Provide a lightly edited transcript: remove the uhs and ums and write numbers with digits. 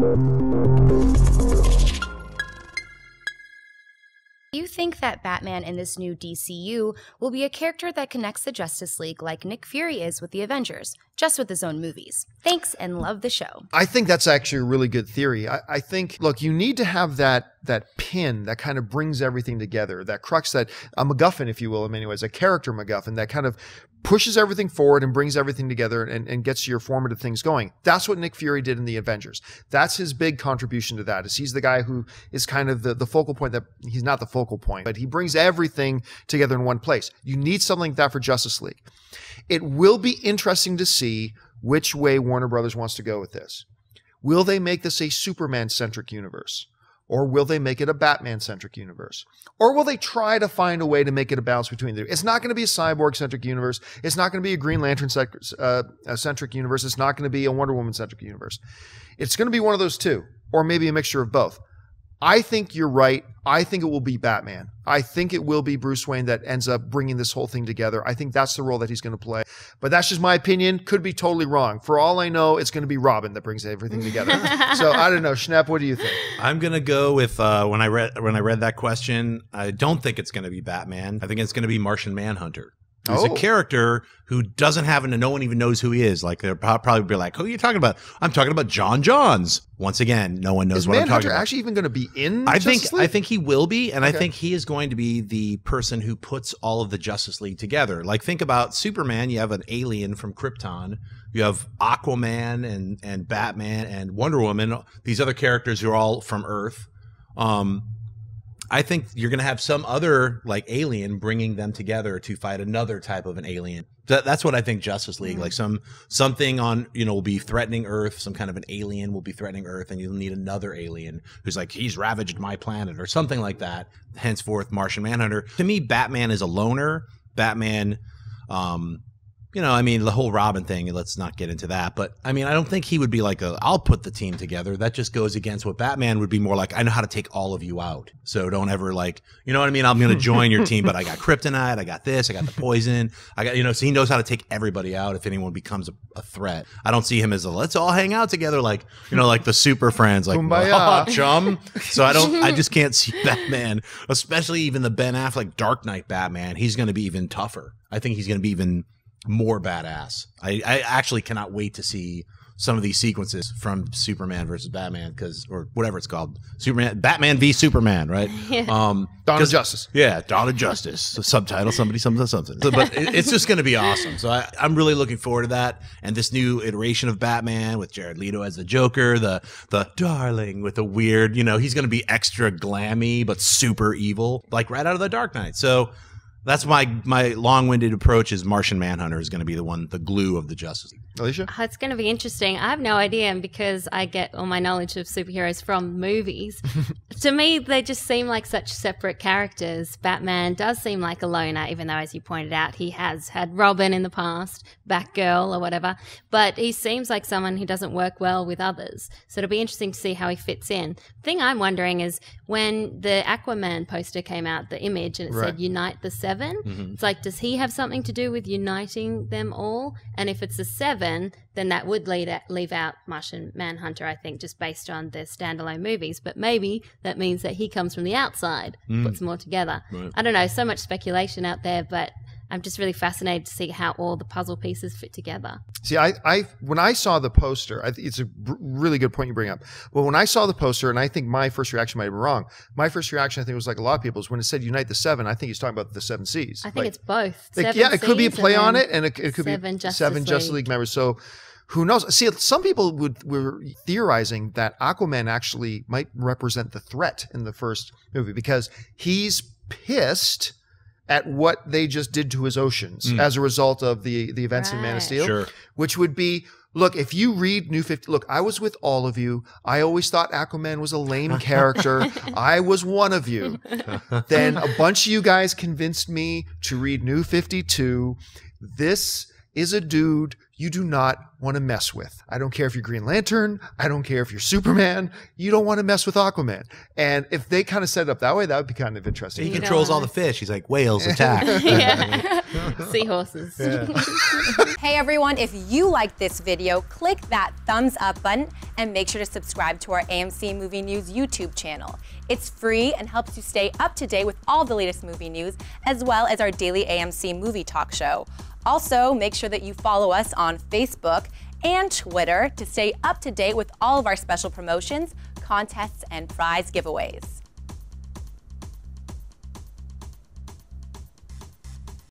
Do you think that Batman in this new DCU will be a character that connects the Justice League like Nick Fury is with the Avengers, just with his own movies? Thanks, and love the show. I think that's actually a really good theory. I think, look, you need to have that pin that kind of brings everything together, that crux, that a MacGuffin, if you will, in many ways, a character MacGuffin that kind of pushes everything forward and brings everything together and gets your formative things going. That's what Nick Fury did in the Avengers. That's his big contribution to that, is he's the guy who is kind of the focal point. That he's not the focal point, but he brings everything together in one place. You need something like that for Justice League. It will be interesting to see which way Warner Brothers wants to go with this. Will they make this a Superman-centric universe? Or will they make it a Batman-centric universe? Or will they try to find a way to make it a balance between the two? It's not going to be a Cyborg-centric universe. It's not going to be a Green Lantern-centric universe. It's not going to be a Wonder Woman-centric universe. It's going to be one of those two, or maybe a mixture of both. I think you're right. I think it will be Batman. I think it will be Bruce Wayne that ends up bringing this whole thing together. I think that's the role that he's going to play. But that's just my opinion. Could be totally wrong. For all I know, it's going to be Robin that brings everything together. So I don't know. Schnepp, what do you think? I'm going to go with when I read that question, I don't think it's going to be Batman. I think it's going to be Martian Manhunter. He's a character who doesn't have, and no one even knows who he is. Like, they'll probably be like, who are you talking about? I'm talking about John Johns. Once again, no one knows what I'm talking about. Is Manhunter actually even going to be in Justice League? I think he will be, and I think he is going to be the person who puts all of the Justice League together. Like, think about Superman. You have an alien from Krypton. You have Aquaman and Batman and Wonder Woman. These other characters who are all from Earth. I think you're going to have some other like alien bringing them together to fight another type of an alien. That's what I think Justice League, like something on, will be threatening Earth. Some kind of an alien will be threatening Earth, and you'll need another alien who's like, he's ravaged my planet or something like that. Henceforth, Martian Manhunter. To me, Batman is a loner. Batman, the whole Robin thing, let's not get into that. But, I don't think he would be like, I'll put the team together. That just goes against what Batman would be more like, I know how to take all of you out. So don't ever like, you know what I mean? I'm going to join your team, but I got kryptonite, I got this, I got the poison. I got, so he knows how to take everybody out if anyone becomes a threat. I don't see him as let's all hang out together like, like the super friends, like, Kumbaya. Chum. So I just can't see Batman, especially even the Ben Affleck Dark Knight Batman. He's going to be even tougher. I think he's going to be even more badass. I actually cannot wait to see some of these sequences from Superman versus Batman, or whatever it's called, Batman v Superman, right? Dawn of Justice. Yeah, Dawn of Justice. The subtitle, something. So, but it's just going to be awesome. So I'm really looking forward to that. And this new iteration of Batman with Jared Leto as the Joker, the darling with the weird, he's going to be extra glammy but super evil, like right out of the Dark Knight. So that's my long-winded approach is Martian Manhunter is going to be the glue of the Justice League. Alicia? It's going to be interesting. I have no idea, and because I get all my knowledge of superheroes from movies, to me, they just seem like such separate characters. Batman does seem like a loner, even though, as you pointed out, he has had Robin in the past, Batgirl or whatever, but he seems like someone who doesn't work well with others. So it'll be interesting to see how he fits in. The thing I'm wondering is when the Aquaman poster came out, the image, and it said Unite the Seven, it's like, does he have something to do with uniting them all? And if it's a 7, then that would leave out Martian Manhunter, I think, just based on the standalone movies. But maybe that means that he comes from the outside, puts them all together. Right. I don't know, so much speculation out there, but I'm just really fascinated to see how all the puzzle pieces fit together. See, when I saw the poster, it's a really good point you bring up. Well, when I saw the poster, and I think my first reaction might have been wrong. My first reaction, I think, was like a lot of people's. When it said Unite the Seven, I think he's talking about the 7 Seas. I think it's both. It could be a play on it, and it could be seven Justice League members. So who knows? See, some people were theorizing that Aquaman actually might represent the threat in the first movie because he's pissed at what they just did to his oceans as a result of the events in Man of Steel, which would be, look, if you read New 50, look, I was with all of you. I always thought Aquaman was a lame character. I was one of you. Then a bunch of you guys convinced me to read New 52. This is a dude you do not want to mess with. I don't care if you're Green Lantern. I don't care if you're Superman. You don't want to mess with Aquaman. And if they kind of set it up that way, that would be kind of interesting. He controls all the fish. He's like, whales attack. Seahorses. Hey everyone, if you like this video, click that thumbs up button and make sure to subscribe to our AMC Movie News YouTube channel. It's free and helps you stay up to date with all the latest movie news, as well as our daily AMC movie talk show. Also, make sure that you follow us on Facebook and Twitter to stay up to date with all of our special promotions, contests, and prize giveaways.